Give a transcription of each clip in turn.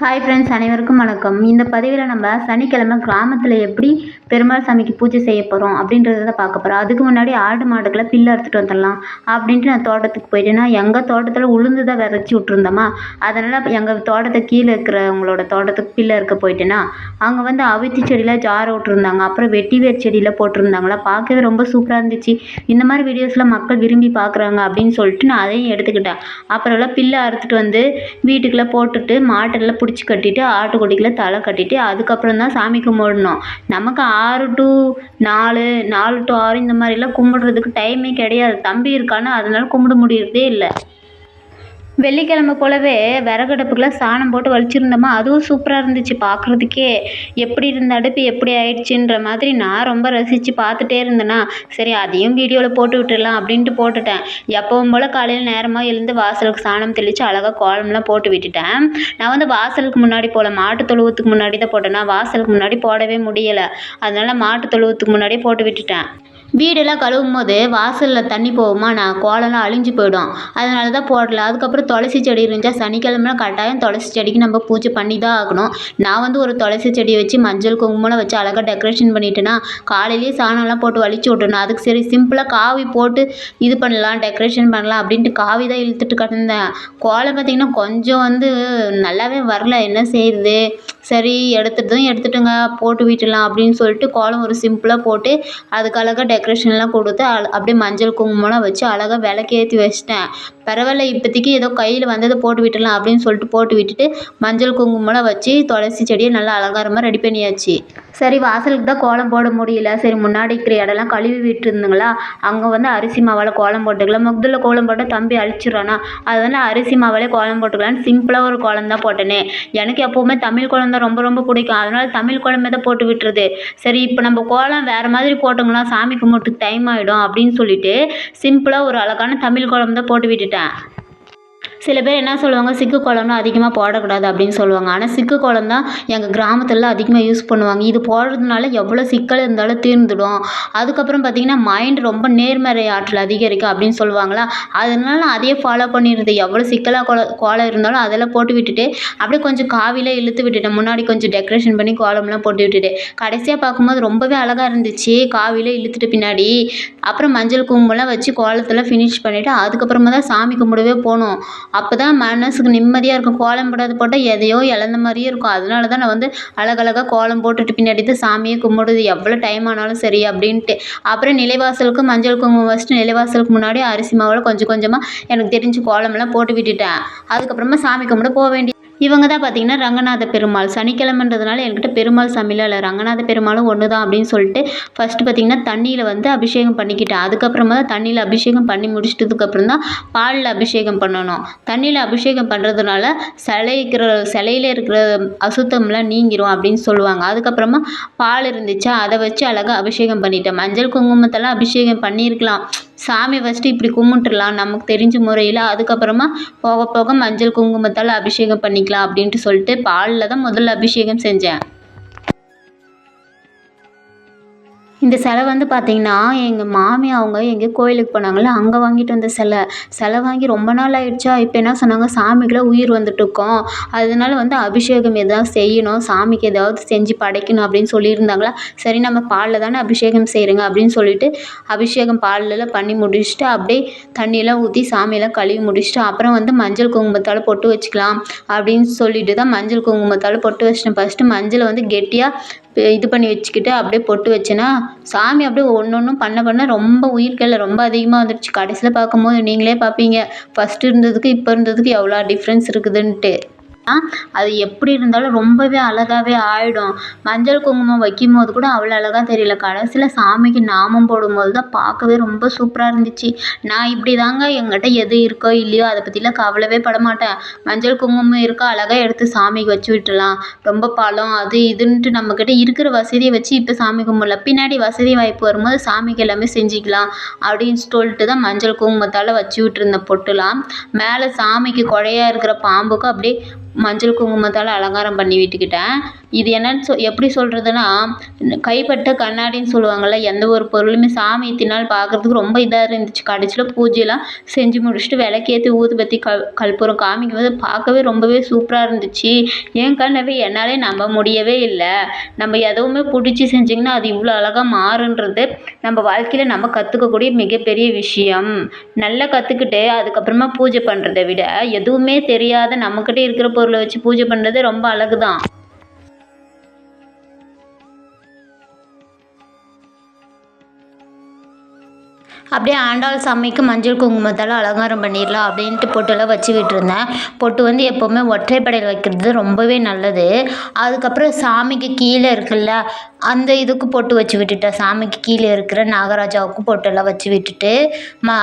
Hi friends, அனைவருக்கும் வணக்கம். இந்த பதிவில் நம்ம சனிக்கிழமை கிராமத்தில் எப்படி பெருமாள் சாமிக்கு பூஜை செய்ய போகிறோம் அப்படின்றத தான் பார்க்க போகிறோம். அதுக்கு முன்னாடி ஆடு மாடுகளை பில்லு அறுத்துட்டு வந்துடலாம் அப்படின்ட்டு நான் தோட்டத்துக்கு போயிட்டேன்னா, எங்கள் தோட்டத்தில் உளுந்து தான் விதைச்சி விட்ருந்தோமா, அதனால் எங்கள் தோட்டத்தை கீழே இருக்கிறவங்களோட தோட்டத்துக்கு பில்லு அறுக்க போயிட்டேன்னா, அங்கே வந்து அவித்தி செடியில் ஜார விட்ருந்தாங்க. அப்புறம் வெட்டி வேர் செடியில் போட்டிருந்தாங்களா, பார்க்கவே ரொம்ப சூப்பராக இருந்துச்சு. இந்த மாதிரி வீடியோஸ்லாம் மக்கள் விரும்பி பார்க்குறாங்க அப்படின்னு சொல்லிட்டு நான் அதையும் எடுத்துக்கிட்டேன். அப்புறம்லாம் பில்லு அறுத்துட்டு வந்து வீட்டுக்குள்ளே போட்டுட்டு மாட்டெல்லாம் பிடிச்சி கட்டிட்டு ஆட்டுக்குட்டிக்குள்ள தலை கட்டிட்டு அதுக்கப்புறம் தான் சாமி கும்பிடணும். நமக்கு 6 to 4, 4 to 6 இந்த மாதிரிலாம் கும்பிடுறதுக்கு டைமே கிடையாது. தம்பி இருக்கான்னு அதனால கும்பிட முடியறதே இல்லை. வெள்ளிக்கிழமை போலவே விறகடுப்புக்குலாம் சாணம் போட்டு வலிச்சிருந்தோமா, அதுவும் சூப்பராக இருந்துச்சு பார்க்குறதுக்கே. எப்படி இருந்த அடுப்பு எப்படி ஆயிடுச்சுன்ற மாதிரி நான் ரொம்ப ரசித்து பார்த்துட்டே இருந்தேன்னா, சரி அதையும் வீடியோவில் போட்டு விட்டுடலாம் அப்படின்ட்டு போட்டுட்டேன். எப்பவும் போல் காலையில் நேரமாக எழுந்து வாசலுக்கு சாணம் தெளித்து அழகாக கோலம்லாம் போட்டு விட்டுட்டேன். நான் வந்து வாசலுக்கு முன்னாடி போல் மாட்டு தொழுவத்துக்கு முன்னாடி தான் போட்டேன்னா, வாசலுக்கு முன்னாடி போடவே முடியலை. அதனால் மாட்டு தொழுவத்துக்கு முன்னாடியே போட்டு விட்டுட்டேன். வீடெல்லாம் கழுவும் போது வாசலில் தண்ணி போகுமா, நான் கோலம்லாம் அழிஞ்சு போயிடும். அதனால தான் போடல. அதுக்கப்புறம் துளசி செடி இருந்துச்சா, சனிக்கிழமை கட்டாயம் துளசி செடிக்கு நம்ம பூஜை பண்ணி தான் ஆகணும். நான் வந்து ஒரு துளசி செடியை வச்சு மஞ்சள் குங்குமம்லாம் வச்சு அழகாக டெக்கரேஷன் பண்ணிட்டேன்னா, காலையிலேயே சாணம்லாம் போட்டு வலிச்சு விட்டுணும். அதுக்கு சரி சிம்பிளாக காவி போட்டு இது பண்ணலாம், டெக்கரேஷன் பண்ணலாம் அப்படின்ட்டு காவி தான் இழுத்துட்டு கிடந்தேன். கோலம் பார்த்திங்கன்னா கொஞ்சம் வந்து நல்லாவே வரல. என்ன செய்யுது, சரி எடுத்துட்டுங்க போட்டு விட்டுடலாம் அப்படின்னு சொல்லிட்டு கோலம் ஒரு சிம்பிளாக போட்டு அதுக்கு அழகாக டெக்கரேஷன்லாம் கொடுத்து அப்படியே மஞ்சள் குங்குமம்லாம் வச்சு அழகாக விளக்கேற்றி வச்சிட்டேன். பரவாயில்ல, இப்போதைக்கு ஏதோ கையில் வந்ததை போட்டு விட்டுடலாம் அப்படின்னு சொல்லிட்டு போட்டு விட்டுட்டு மஞ்சள் குங்குமம்லாம் வச்சு துளசி செடியை நல்லா அலங்காரமாக ரெடி பண்ணியாச்சு. சரி வாசலுக்கு தான் கோலம் போட முடியல, சரி முன்னாடி இருக்கிற இடம்லாம் கழுவி விட்டுருந்துங்களா, அங்கே வந்து அரிசி மாவால் கோலம் போட்டுக்கலாம். முதல்ல கோலம் போட்டால் தம்பி அழிச்சிடறானா, அதனால் அரிசி மாவாலே கோலம் போட்டுக்கலான்னு சிம்பிளாக ஒரு கோலம் தான் போட்டேனே. எனக்கு எப்போவுமே தமிழ் கோலம் தான் ரொம்ப ரொம்ப பிடிக்கும். அதனால் தமிழ் கோலமே தான் போட்டு விட்டுறது. சரி இப்போ நம்ம கோலம் வேறு மாதிரி போட்டோங்களா, சாமி கும்பிட்டுக்கு டைம் ஆகிடும் அப்படின்னு சொல்லிட்டு சிம்பிளாக ஒரு அழகான தமிழ் கோலம் தான் போட்டு விட்டுட்டேன். சில பேர் என்ன சொல்லுவாங்க, சிக்கு கோலம்லாம் அதிகமாக போடக்கூடாது அப்படின்னு சொல்லுவாங்க. ஆனால் சிக்கு கோலம் தான் எங்கள் கிராமத்துலலாம் அதிகமாக யூஸ் பண்ணுவாங்க. இது போடுறதுனால எவ்வளோ சிக்கல் இருந்தாலும் தீர்ந்துடும். அதுக்கப்புறம் பார்த்திங்கன்னா மைண்ட் ரொம்ப நேர்மறை ஆற்றல் அதிகரிக்கும் அப்படின்னு சொல்லுவாங்களா, அதனால அதையே ஃபாலோ பண்ணிடுறது. எவ்வளோ சிக்கலாக கோலம் இருந்தாலும் அதெல்லாம் போட்டு விட்டுட்டு அப்படியே கொஞ்சம் காவிலே இழுத்து விட்டுட்டேன். முன்னாடி கொஞ்சம் டெக்கரேஷன் பண்ணி கோலம்லாம் போட்டு விட்டுட்டு கடைசியாக பார்க்கும்போது ரொம்பவே அழகாக இருந்துச்சு. காவிலே இழுத்துட்டு பின்னாடி அப்புறம் மஞ்சள் குங்குமம்லாம் வச்சு கோலத்தில் ஃபினிஷ் பண்ணிவிட்டு அதுக்கப்புறமா தான் சாமி கும்பிடவே போகணும். அப்போ தான் மனசுக்கு நிம்மதியாக இருக்கும். கோலம் போட்டால் எதையோ இழந்த மாதிரியே இருக்கும். அதனால தான் நான் வந்து அழகழகாக கோலம் போட்டுட்டு பின்னாடி தான் சாமியை கும்பிடுது, எவ்வளோ டைம் ஆனாலும் சரி அப்படின்ட்டு. அப்புறம் நிலைவாசலுக்கு மஞ்சள் குங்குமம் வச்சுட்டு நிலைவாசலுக்கு முன்னாடி அரிசி மாவில் கொஞ்சம் கொஞ்சமாக எனக்கு தெரிஞ்சு கோலமெல்லாம் போட்டு விட்டுட்டேன். அதுக்கப்புறமா சாமி கும்பிட போக வேண்டிய இவங்க தான் பார்த்திங்கன்னா ரங்கநாத பெருமாள். சனிக்கிழமைன்றதுனால என்கிட்ட பெருமாள் சாமிலாம் இல்லை, ரங்கநாத பெருமாளும் ஒன்று தான் அப்படின்னு சொல்லிட்டு ஃபஸ்ட்டு பார்த்திங்கன்னா தண்ணியில் வந்து அபிஷேகம் பண்ணிக்கிட்டேன். அதுக்கப்புறமா தான் தண்ணியில் அபிஷேகம் பண்ணி முடிச்சிட்டதுக்கப்புறம் தான் பாலில் அபிஷேகம் பண்ணணும். தண்ணியில் அபிஷேகம் பண்ணுறதுனால சிலையில் இருக்கிற அசுத்தம்லாம் நீங்கிரும் அப்படின்னு சொல்லுவாங்க. அதுக்கப்புறமா பால் இருந்துச்சா, அதை வச்சு அழகாக அபிஷேகம் பண்ணிட்டேன். மஞ்சள் குங்குமத்தெல்லாம் அபிஷேகம் பண்ணியிருக்கலாம், சாமி ஃபஸ்ட்டு இப்படி கும்பிட்டுலாம் நமக்கு தெரிஞ்ச முறையில். அதுக்கப்புறமா போக போக மஞ்சள் குங்குமத்தால் அபிஷேகம் பண்ணிக்கலாம் அப்படின்ட்டு சொல்லிட்டு பாலில் தான் முதல்ல அபிஷேகம் செஞ்சேன். இந்த சிலை வந்து பார்த்திங்கன்னா எங்கள் மாமி அவங்க எங்கேயோ கோயிலுக்கு போனாங்களே, அங்கே வாங்கிட்டு வந்த சிலை வாங்கி ரொம்ப நாள் ஆயிடுச்சா. இப்போ என்ன சொன்னாங்க, சாமிக்கெலாம் உயிர் வந்துட்டுருக்கோம், அதனால வந்து அபிஷேகம் எதாவது செய்யணும், சாமிக்கு ஏதாவது செஞ்சு படைக்கணும் அப்படின்னு சொல்லியிருந்தாங்களா. சரி நம்ம பாலில் தானே அபிஷேகம் செய்கிறேங்க அப்படின்னு சொல்லிட்டு அபிஷேகம் பாலிலலாம் பண்ணி முடிச்சுட்டு அப்படியே தண்ணியெல்லாம் ஊற்றி சாமியெல்லாம் கழுவி முடிச்சுட்டு அப்புறம் வந்து மஞ்சள் குங்குமத்தால் பொட்டு வச்சுக்கலாம் அப்படின்னு சொல்லிட்டு தான் மஞ்சள் குங்குமத்தால் பொட்டு வச்சிட்டேன். ஃபஸ்ட்டு மஞ்சளை வந்து கெட்டியாக இது பண்ணி வச்சுக்கிட்டு அப்படியே பொட்டு வச்சேன்னா, சாமி அப்படியே ஒன்றும் பண்ண ரொம்ப உயிர்க்கல்ல ரொம்ப அதிகமாக வந்துடுச்சு. கடைசியில் பார்க்கும்போது நீங்களே பார்ப்பீங்க, ஃபஸ்ட்டு இருந்ததுக்கு இப்போ இருந்ததுக்கு எவ்வளோ டிஃப்ரென்ஸ் இருக்குதுன்ட்டு. அது எப்படி இருந்தாலும் ரொம்பவே அழகாகவே ஆகிடும். மஞ்சள் குங்குமம் வைக்கும்போது கூட அவ்வளோ அழகாக தெரியல. கடைசியில் சாமிக்கு நாமம் போடும்போது தான் பார்க்கவே ரொம்ப சூப்பராக இருந்துச்சு. நான் இப்படி தாங்க எங்கிட்ட எது இருக்கோ இல்லையோ அதை பற்றிலாம் கவலைவே பட மாட்டேன். மஞ்சள் குங்குமம் இருக்கோ அழகாக எடுத்து சாமிக்கு வச்சு விட்டுலாம். ரொம்ப பழம் அது இதுன்ட்டு நம்மக்கிட்ட இருக்கிற வசதியை வச்சு இப்போ சாமி கும்பிடலாம். பின்னாடி வசதி வாய்ப்பு வரும்போது சாமிக்கு எல்லாமே செஞ்சுக்கலாம் அப்படின்னு சொல்லிட்டு தான் மஞ்சள் குங்குமத்தால் வச்சு விட்டுருந்த பொட்டுலாம். மேலே சாமிக்கு குழையாக இருக்கிற பாம்புக்கு அப்படியே மஞ்சள் குங்குமத்தால் அலங்காரம் பண்ணி விட்டுக்கிட்டேன். இது என்னன்னு எப்படி சொல்கிறதுன்னா, கைப்பட்ட கண்ணாடின்னு சொல்லுவாங்கள்ல, எந்த ஒரு பொருளுமே சாமி இத்தனை நாள் பார்க்குறதுக்கு ரொம்ப இதாக இருந்துச்சு. கடைசியில் பூஜையெல்லாம் செஞ்சு முடிச்சுட்டு விளக்கேற்றி ஊதுபத்தி கற்பூரம் காமிக்கும்போது பார்க்கவே ரொம்பவே சூப்பராக இருந்துச்சு. என் கண்ணவே என்னாலே நம்ப முடியவே இல்லை. நம்ம எதுவுமே பிடிச்சி செஞ்சிங்கன்னா அது இவ்வளோ அழகாக மாறுன்றது நம்ம வாழ்க்கையில் நம்ம கற்றுக்கக்கூடிய மிகப்பெரிய விஷயம். நல்லா கற்றுக்கிட்டு அதுக்கப்புறமா பூஜை பண்ணுறதை விட எதுவுமே தெரியாத நம்மக்கிட்ட இருக்கிற பொருளை வச்சு பூஜை பண்ணுறது ரொம்ப அழகு தான். அப்படியே ஆண்டாள் சாமிக்கு மஞ்சள் குங்குமத்தால் அலங்காரம் பண்ணிடலாம் அப்படின்ட்டு பொட்டெல்லாம் வச்சு விட்டுருந்தேன். பொட்டு வந்து எப்போவுமே ஒற்றைப்படையில் வைக்கிறது ரொம்பவே நல்லது. அதுக்கப்புறம் சாமிக்கு கீழே இருக்குல்ல, அந்த இதுக்கு பொட்டு வச்சு விட்டுட்டேன். சாமிக்கு கீழே இருக்கிற நாகராஜாவுக்கும் பொட்டெல்லாம் வச்சு விட்டுட்டு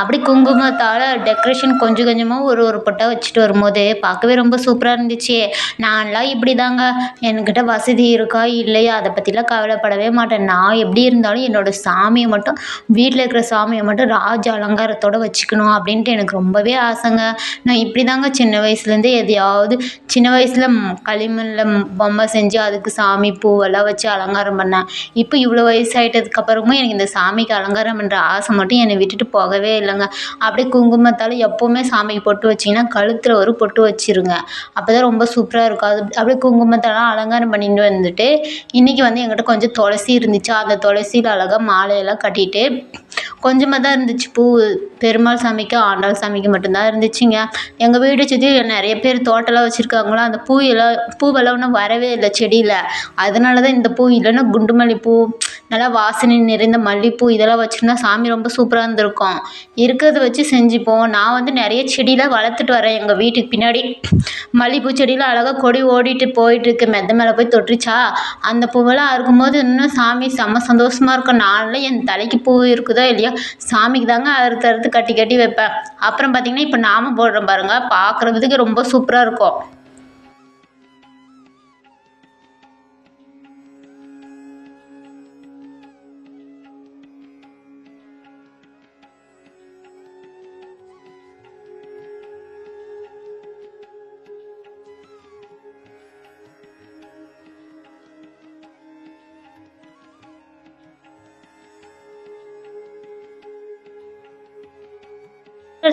அப்படி குங்குமத்தால் டெக்கரேஷன் கொஞ்சம் கொஞ்சமாக ஒரு ஒரு பொட்டாக வச்சுட்டு வரும்போது பார்க்கவே ரொம்ப சூப்பராக இருந்துச்சு. நான்லாம் இப்படி தாங்க, என்கிட்ட வசதி இருக்கா இல்லையா அதை பற்றிலாம் கவலைப்படவே மாட்டேன். நான் எப்படி இருந்தாலும் என்னோடய சாமியை மட்டும், வீட்டில் இருக்கிற சாமியை மட்டும் ராஜ அலங்காரத்தோடு வச்சுக்கணும் அப்படின்ட்டு எனக்கு ரொம்பவே ஆசைங்க. நான் இப்படி தாங்க சின்ன வயசுலேருந்தே எதையாவது சின்ன வயசில் களிமண்ணில் பொம்மை செஞ்சு அதுக்கு சாமி பூவெல்லாம் வச்சு அலங்காரம் பண்ணேன். இப்போ இவ்வளோ வயசாகிட்டதுக்கப்புறமும் எனக்கு இந்த சாமிக்கு அலங்காரம் பண்ணுற ஆசை மட்டும் என்னை விட்டுட்டு போகவே இல்லைங்க. அப்படியே குங்குமத்தால் எப்போவுமே சாமிக்கு பொட்டு வச்சிங்கன்னா கழுத்தில் ஒரு பொட்டு வச்சிருங்க. அப்போ தான் ரொம்ப சூப்பராக இருக்கும். அது அப்படியே குங்குமத்தாலாம் அலங்காரம் பண்ணிட்டு வந்துட்டு இன்றைக்கி வந்து என்கிட்ட கொஞ்சம் துளசி இருந்துச்சு. அந்த துளசியில் அழகாக மாலையெல்லாம் கட்டிட்டு கொஞ்சமாக தான் இருந்துச்சு பூ. பெருமாள் சாமிக்கு ஆண்டாள் சாமிக்கு மட்டும்தான் இருந்துச்சுங்க. எங்கள் வீடு சுற்றி நிறைய பேர் தோட்டம்லாம் வச்சுருக்காங்களோ, அந்த பூவெல்லாம் ஒன்றும் வரவே இல்லை செடியில். அதனால தான் இந்த பூ இல்லைன்னா குண்டு மல்லிப்பூ, நல்லா வாசனை நிறைந்த மல்லிகைப்பூ இதெல்லாம் வச்சுருந்தா சாமி ரொம்ப சூப்பராக இருந்திருக்கும். இருக்கிறத வச்சு செஞ்சுப்போம். நான் வந்து நிறைய செடியெலாம் வளர்த்துட்டு வரேன் எங்கள் வீட்டுக்கு பின்னாடி. மல்லிகைப்பூ செடியில் அழகாக கொடி ஓடிட்டு போயிட்டுருக்கு. மெத்த மேலே போய் தொட்டுருச்சா, அந்த பூவெல்லாம் அறுக்கும்போது இன்னும் சாமி செம்ம சந்தோஷமாக இருக்கும். நான்லாம் என் தலைக்கு பூ இருக்குதோ இல்லையா, சாமிக்கு தாங்க அறுத்து அறுத்து கட்டி கட்டி வைப்பேன். அப்புறம் பார்த்திங்கன்னா இப்போ நாமம் போடுறோம் பாருங்கள், பார்க்குறதுக்கு ரொம்ப சூப்பராக இருக்கும்.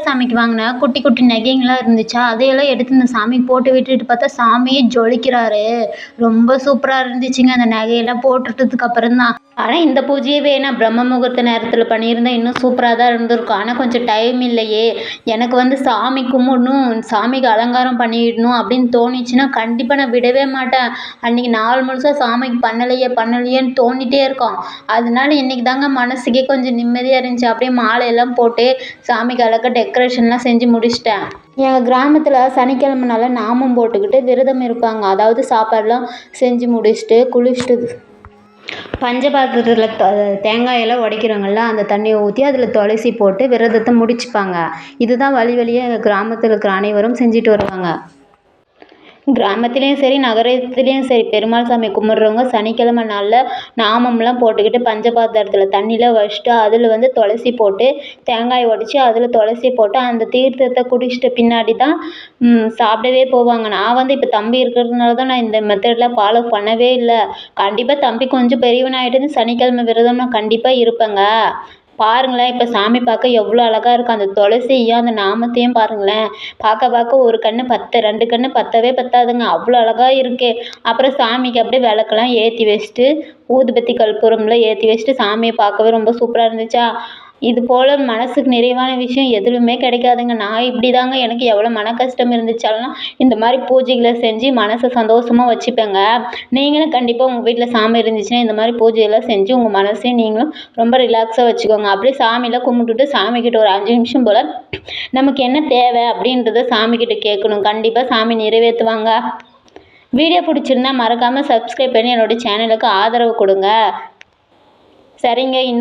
சாமிக்கு வாங்கின குட்டி குட்டி நகைங்களாம் இருந்துச்சா, அதையெல்லாம் எடுத்து இந்த சாமிக்கு போட்டு விட்டுட்டு பார்த்தா சாமியே ஜொலிக்கிறாரு. ரொம்ப சூப்பராக இருந்துச்சுங்க அந்த நகையெல்லாம் போட்டுட்டதுக்கு அப்புறம் தான். ஆனால் இந்த பூஜையவே நான் பிரம்ம முகூர்த்த நேரத்தில் பண்ணியிருந்தேன் இன்னும் சூப்பராக தான் இருந்திருக்கும். ஆனால் கொஞ்சம் டைம் இல்லையே. எனக்கு வந்து சாமி கும்பிடணும், சாமிக்கு அலங்காரம் பண்ணிடணும் அப்படின்னு தோணிச்சுன்னா கண்டிப்பாக நான் விடவே மாட்டேன். அன்றைக்கி நாள் முழுசாக சாமிக்கு பண்ணலையேன்னு தோண்டிகிட்டே இருக்கும். அதனால இன்றைக்கி தாங்க மனசுக்கே கொஞ்சம் நிம்மதியாக இருந்துச்சு. அப்படியே மாலையெல்லாம் போட்டு சாமிக்கு அழகாக டெக்கரேஷன்லாம் செஞ்சு முடிச்சிட்டேன். எங்கள் கிராமத்தில் சனிக்கிழமைனால நாமம் போட்டுக்கிட்டு விரதம் இருப்பாங்க. அதாவது சாப்பாடுலாம் செஞ்சு முடிச்சுட்டு குளிச்சுட்டு பஞ்சபாத்திரத்தில் தேங்காயெல்லாம் உடைக்கிறவங்கள்ல அந்த தண்ணியை ஊற்றி அதில் துளசி போட்டு விரதத்தை முடிச்சுப்பாங்க. இதுதான் வழி வழியாக எங்கள் கிராமத்தில் இருக்கிற அனைவரும் செஞ்சுட்டு வருவாங்க. கிராமத்துலேயும் சரி நகரத்துலேயும் சரி பெருமாள் சாமி கும்பிட்றவங்க சனிக்கிழமை நாளில் நாமம்லாம் போட்டுக்கிட்டு பஞ்சபாத்திரத்தில் தண்ணியில் வச்சுட்டு அதில் வந்து துளசி போட்டு தேங்காய் உடச்சி அதில் துளசி போட்டு அந்த தீர்த்தத்தை குடிச்சிட்ட பின்னாடி தான் சாப்பிடவே போவாங்க. நான் வந்து இப்போ தம்பி இருக்கிறதுனால தான் நான் இந்த மெத்தட்லாம் ஃபாலோ பண்ணவே இல்லை. கண்டிப்பாக தம்பி கொஞ்சம் பெரியவனாகிட்டு சனிக்கிழமை விரதம் நான் கண்டிப்பாக இருப்பேங்க. பாருங்களேன், இப்போ சாமி பார்க்க எவ்வளோ அழகாக இருக்கும். அந்த துளசியும் அந்த நாமத்தையும் பாருங்களேன். பார்க்க ஒரு கண்ணு 2 கண்ணு பத்தவே பத்தாதுங்க. அவ்வளோ அழகாக இருக்கு. அப்புறம் சாமிக்கு அப்படியே விளக்கெல்லாம் ஏற்றி வச்சுட்டு ஊதுபத்தி கற்பூரம்லாம் ஏற்றி வச்சுட்டு சாமியை பார்க்கவே ரொம்ப சூப்பராக இருந்துச்சா. இது போல் மனசுக்கு நிறைவான விஷயம் எதுவுமே கிடைக்காதுங்க. நான் இப்படி தாங்க, எனக்கு எவ்வளோ மன கஷ்டம் இருந்துச்சாலும் இந்த மாதிரி பூஜைகளை செஞ்சு மனசை சந்தோஷமாக வச்சுப்பேங்க. நீங்களும் கண்டிப்பாக உங்கள் வீட்டில் சாமி இருந்துச்சுன்னா இந்த மாதிரி பூஜையெல்லாம் செஞ்சு உங்கள் மனசையும் நீங்களும் ரொம்ப ரிலாக்ஸாக வச்சுக்கோங்க. அப்படியே சாமியெல்லாம் கும்பிட்டுட்டு சாமிக்கிட்ட ஒரு 5 நிமிஷம் போல் நமக்கு என்ன தேவை அப்படின்றத சாமிக்கிட்ட கேட்கணும். கண்டிப்பாக சாமி நிறைவேற்றுவாங்க. வீடியோ பிடிச்சிருந்தா மறக்காமல் சப்ஸ்கிரைப் பண்ணி என்னோடய சேனலுக்கு ஆதரவு கொடுங்க. சரிங்க. இன்னும்